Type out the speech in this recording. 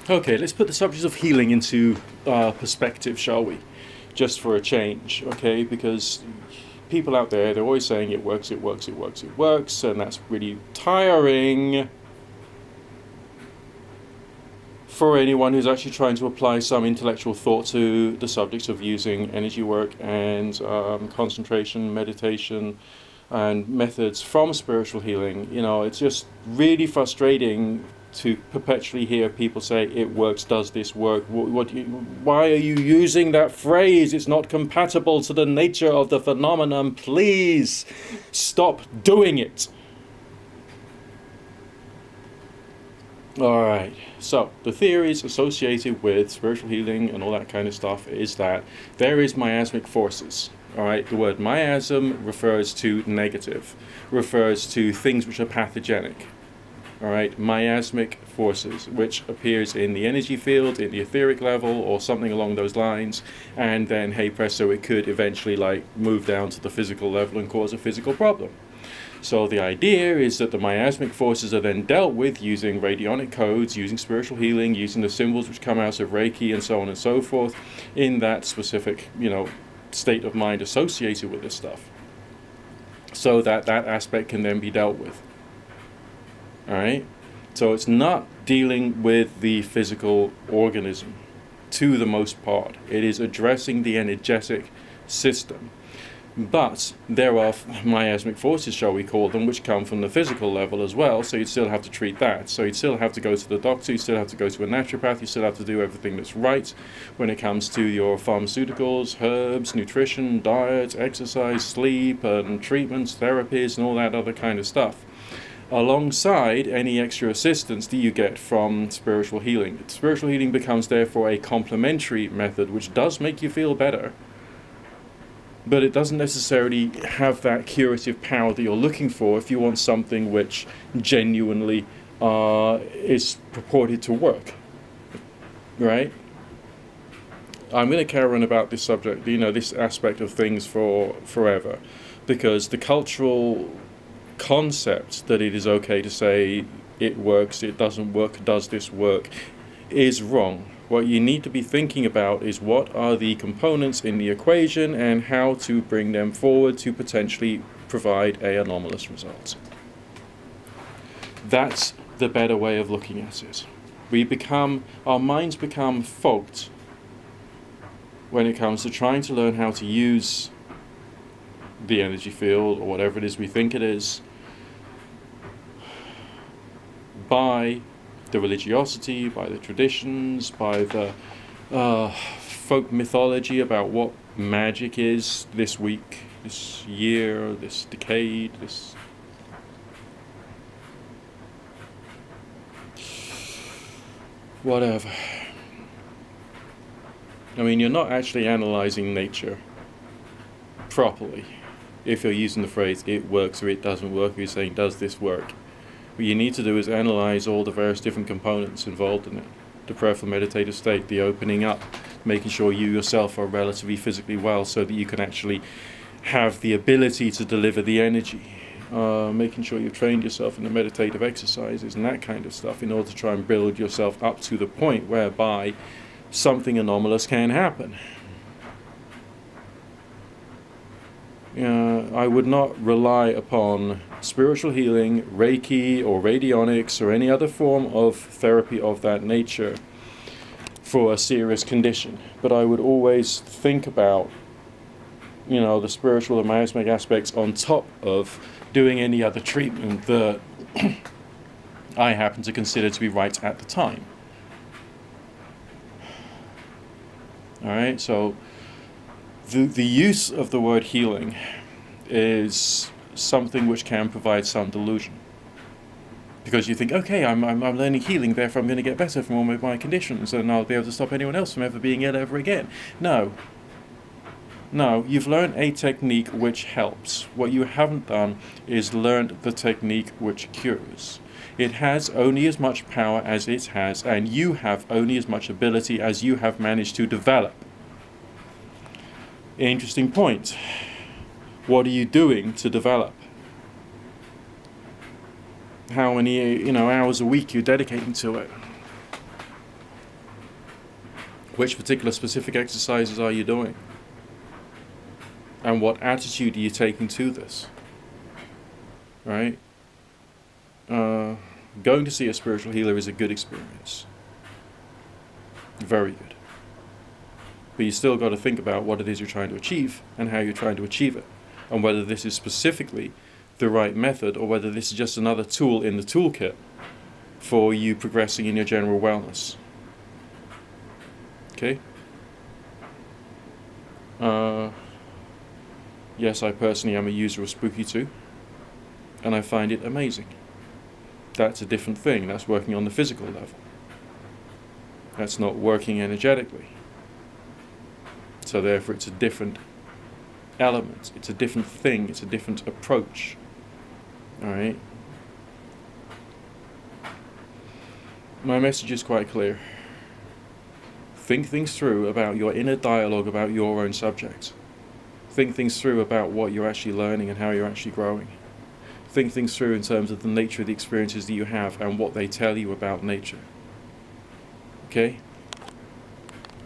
Okay, let's put the subject of healing into perspective, shall we? Just for a change, okay? Because people out there, they're always saying it works, it works, it works, it works, and that's really tiring for anyone who's actually trying to apply some intellectual thought to the subjects of using energy work and concentration, meditation, and methods from spiritual healing. You know, it's just really frustrating to perpetually hear people say it works, does this work? Why are you using that phrase? It's not compatible to the nature of the phenomenon. Please stop doing it. Alright, so the theories associated with spiritual healing and all that kind of stuff is that there is miasmic forces. Alright, the word miasm refers to negative, refers to things which are pathogenic. Alright, miasmic forces, which appears in the energy field, in the etheric level, or something along those lines, and then, hey presto, it could eventually move down to the physical level and cause a physical problem. So the idea is that the miasmic forces are then dealt with using radionic codes, using spiritual healing, using the symbols which come out of Reiki and so on and so forth, in that specific, state of mind associated with this stuff, so that that aspect can then be dealt with. Alright? So it's not dealing with the physical organism to the most part. It is addressing the energetic system. But there are miasmic forces, shall we call them, which come from the physical level as well, so you'd still have to treat that. So you'd still have to go to the doctor, you still have to go to a naturopath, you still have to do everything that's right when it comes to your pharmaceuticals, herbs, nutrition, diet, exercise, sleep, and treatments, therapies, and all that other kind of stuff, alongside any extra assistance that you get from spiritual healing. Spiritual healing becomes therefore a complementary method which does make you feel better, but it doesn't necessarily have that curative power that you're looking for if you want something which genuinely is purported to work. Right? I'm going to carry on about this subject, this aspect of things for forever, because the cultural concept that it is okay to say it works, it doesn't work, does this work, is wrong. What you need to be thinking about is what are the components in the equation and how to bring them forward to potentially provide an anomalous result. That's the better way of looking at it. Our minds become fogged when it comes to trying to learn how to use the energy field or whatever it is we think it is by the religiosity, by the traditions, by the folk mythology about what magic is this week, this year, this decade, this... whatever. I mean, you're not actually analyzing nature properly if you're using the phrase it works or it doesn't work, or you're saying does this work. What you need to do is analyze all the various different components involved in it. The prayerful meditative state, the opening up, making sure you yourself are relatively physically well so that you can actually have the ability to deliver the energy. Making sure you've trained yourself in the meditative exercises and that kind of stuff in order to try and build yourself up to the point whereby something anomalous can happen. I would not rely upon spiritual healing, Reiki, or radionics, or any other form of therapy of that nature for a serious condition. But I would always think about, the spiritual and miasmic aspects on top of doing any other treatment that I happen to consider to be right at the time. Alright, so the use of the word healing is something which can provide some delusion. Because you think, okay, I'm learning healing, therefore I'm going to get better from all of my conditions and I'll be able to stop anyone else from ever being ill ever again. No, you've learned a technique which helps. What you haven't done is learned the technique which cures. It has only as much power as it has, and you have only as much ability as you have managed to develop. Interesting point. What are you doing to develop? How many hours a week you're dedicating to it? Which particular specific exercises are you doing? And what attitude are you taking to this? Right? Going to see a spiritual healer is a good experience. Very good. But you still got to think about what it is you're trying to achieve and how you're trying to achieve it. And whether this is specifically the right method or whether this is just another tool in the toolkit for you progressing in your general wellness. Okay? Yes, I personally am a user of Spooky 2, and I find it amazing. That's a different thing. That's working on the physical level. That's not working energetically. So therefore it's a different element. It's a different thing. It's a different approach. Alright? My message is quite clear. Think things through about your inner dialogue about your own subject. Think things through about what you're actually learning and how you're actually growing. Think things through in terms of the nature of the experiences that you have and what they tell you about nature. Okay?